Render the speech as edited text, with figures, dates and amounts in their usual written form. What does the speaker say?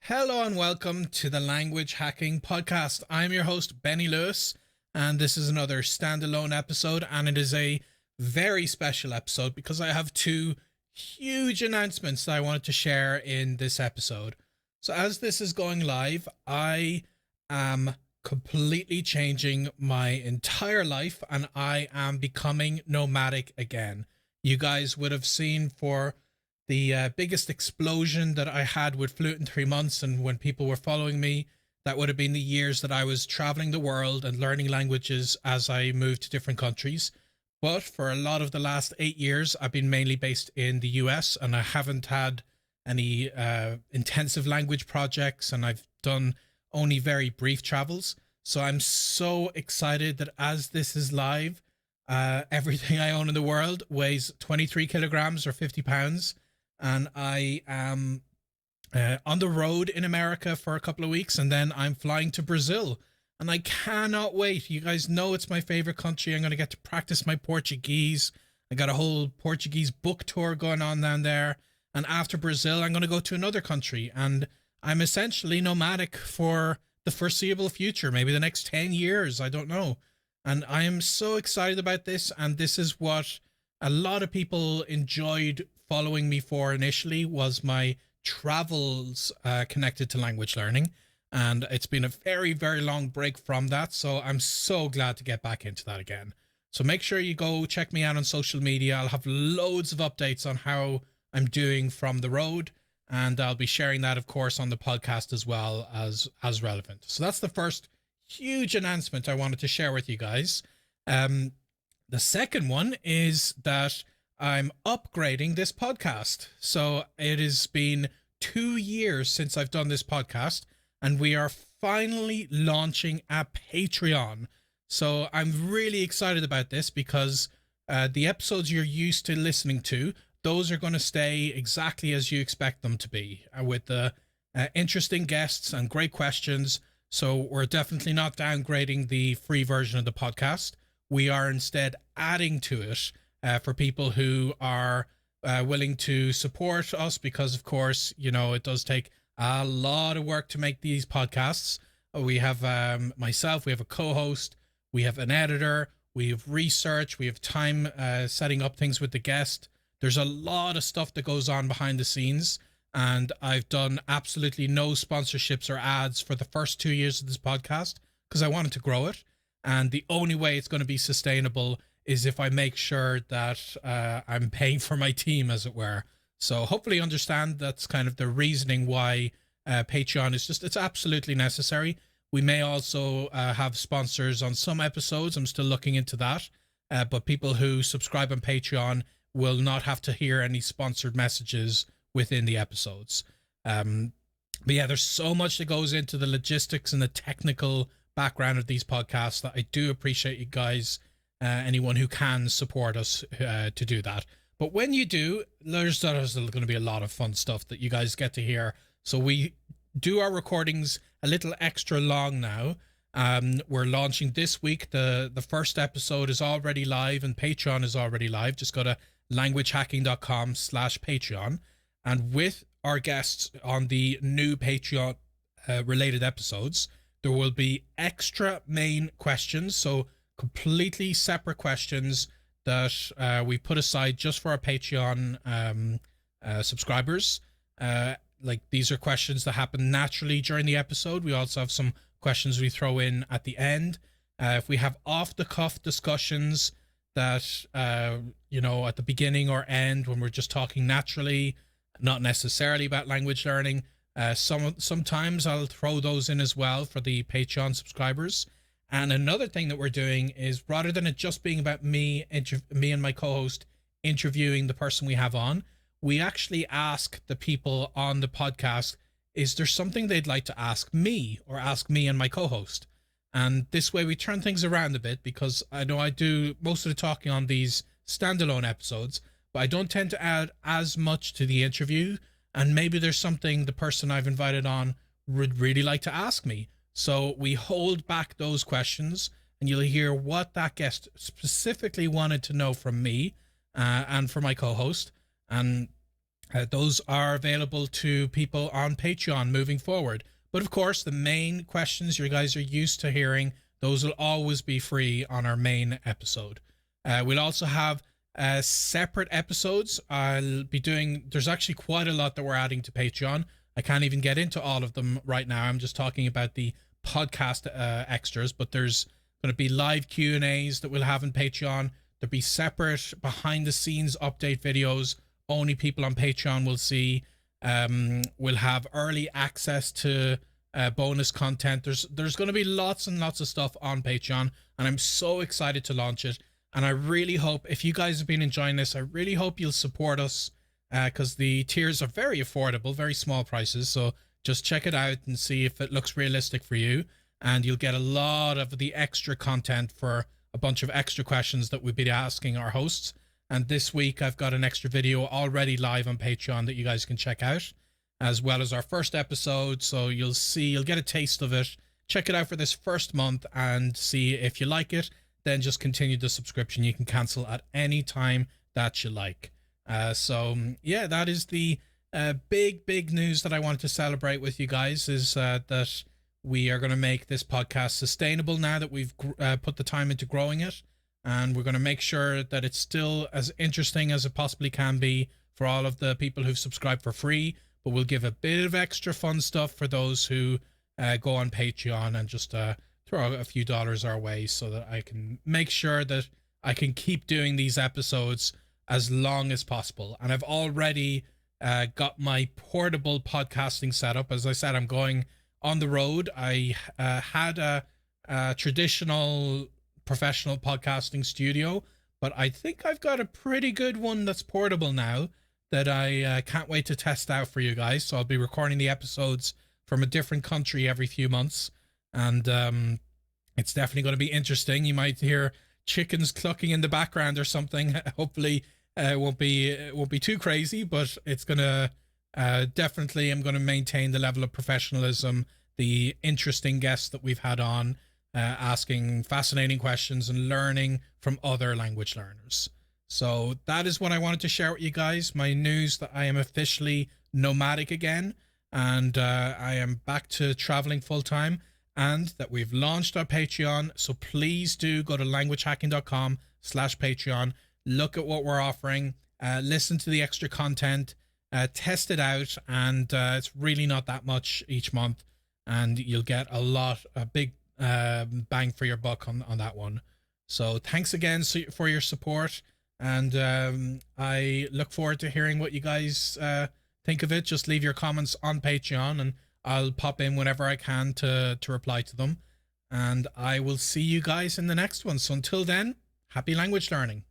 Hello and welcome to the Language Hacking Podcast. I'm your host, Benny Lewis, and this is another standalone episode, and it is a very special episode because I have two huge announcements that I wanted to share in this episode. So as this is going live, I am completely changing my entire life and I am becoming nomadic again. You guys would have seen for the biggest explosion that I had with Fluent in 3 months, and when people were following me, that would have been the years that I was traveling the world and learning languages as I moved to different countries. But for a lot of the last 8 years, I've been mainly based in the US, and I haven't had any intensive language projects, and I've done only very brief travels. So I'm so excited that as this is live, everything I own in the world weighs 23 kilograms or 50 pounds. And I am on the road in America for a couple of weeks, and then I'm flying to Brazil, and I cannot wait. You guys know it's my favorite country. I'm going to get to practice my Portuguese. I got a whole Portuguese book tour going on down there, and after Brazil, I'm going to go to another country, and I'm essentially nomadic for the foreseeable future, maybe the next 10 years, I don't know. And I am so excited about this, and this is what a lot of people enjoyed following me for initially, was my travels connected to language learning. And it's been a very, very long break from that. So I'm so glad to get back into that again. So make sure you go check me out on social media. I'll have loads of updates on how I'm doing from the road. And I'll be sharing that, of course, on the podcast as well as relevant. So that's the first huge announcement I wanted to share with you guys. The second one is that I'm upgrading this podcast. So it has been 2 years since I've done this podcast, and we are finally launching a Patreon. So I'm really excited about this because the episodes you're used to listening to, those are going to stay exactly as you expect them to be, with the interesting guests and great questions. So we're definitely not downgrading the free version of the podcast. We are instead adding to it for people who are willing to support us, because, of course, you know, it does take a lot of work to make these podcasts. We have myself, we have a co-host, we have an editor, we have research, we have time setting up things with the guest. There's a lot of stuff that goes on behind the scenes, and I've done absolutely no sponsorships or ads for the first 2 years of this podcast because I wanted to grow it. And the only way it's going to be sustainable is if I make sure that I'm paying for my team, as it were. So hopefully you understand that's kind of the reasoning why Patreon is it's absolutely necessary. We may also have sponsors on some episodes. I'm still looking into that. But people who subscribe on Patreon will not have to hear any sponsored messages within the episodes. But yeah, there's so much that goes into the logistics and the technical background of these podcasts that I do appreciate you guys, anyone who can support us to do that. But when you do, there's going to be a lot of fun stuff that you guys get to hear. So we do our recordings a little extra long now. We're launching this week. The first episode is already live and Patreon is already live. Just go to languagehacking.com/Patreon. And with our guests on the new Patreon related episodes, there will be extra main questions, so completely separate questions that we put aside just for our Patreon subscribers. Like, these are questions that happen naturally during the episode. We also have some questions we throw in at the end. If we have off-the-cuff discussions that, you know, at the beginning or end when we're just talking naturally, not necessarily about language learning, sometimes I'll throw those in as well for the Patreon subscribers. And another thing that we're doing is, rather than it just being about me and my co-host interviewing the person we have on, we actually ask the people on the podcast, is there something they'd like to ask me or ask me and my co-host? And this way we turn things around a bit, because I know I do most of the talking on these standalone episodes, but I don't tend to add as much to the interview. And maybe there's something the person I've invited on would really like to ask me. So we hold back those questions, and you'll hear what that guest specifically wanted to know from me and from my co-host. And Those are available to people on Patreon moving forward. But of course, the main questions you guys are used to hearing, those will always be free on our main episode. We'll also have separate episodes. I'll be doing, there's actually quite a lot that we're adding to Patreon. I can't even get into all of them right now. I'm just talking about the podcast extras, but there's going to be live Q&As that we'll have on Patreon. There'll be separate behind the scenes update videos only people on Patreon will see. We'll have early access to bonus content. There's going to be lots and lots of stuff on Patreon, and I'm so excited to launch it. And I really hope, if you guys have been enjoying this, I really hope you'll support us, because the tiers are very affordable, very small prices. So just check it out and see if it looks realistic for you, and you'll get a lot of the extra content for a bunch of extra questions that we'll be asking our hosts. And this week I've got an extra video already live on Patreon that you guys can check out, as well as our first episode. So you'll get a taste of it. Check it out for this first month and see if you like it. Then just continue the subscription. You can cancel at any time that you like. So yeah, that is the big news that I wanted to celebrate with you guys, is that we are going to make this podcast sustainable now that we've put the time into growing it. And we're going to make sure that it's still as interesting as it possibly can be for all of the people who've subscribed for free. But we'll give a bit of extra fun stuff for those who go on Patreon and just throw a few dollars our way, so that I can make sure that I can keep doing these episodes as long as possible. And I've already got my portable podcasting set up. As I said, I'm going on the road. I had a traditional professional podcasting studio, but I think I've got a pretty good one that's portable now that I can't wait to test out for you guys. So I'll be recording the episodes from a different country every few months, and it's definitely going to be interesting. You might hear chickens clucking in the background or something. Hopefully it won't be too crazy, but it's gonna definitely, I'm going to maintain the level of professionalism, the interesting guests that we've had on, asking fascinating questions and learning from other language learners. So that is what I wanted to share with you guys. My news that I am officially nomadic again, and I am back to traveling full time, and that we've launched our Patreon. So please do go to languagehacking.com/Patreon. Look at what we're offering. Listen to the extra content. Test it out, and it's really not that much each month, and you'll get a big bang for your buck on that one. So thanks again for your support, and I look forward to hearing what you guys think of it. Just leave your comments on Patreon, and I'll pop in whenever I can to reply to them, and I will see you guys in the next one. So until then, happy language learning.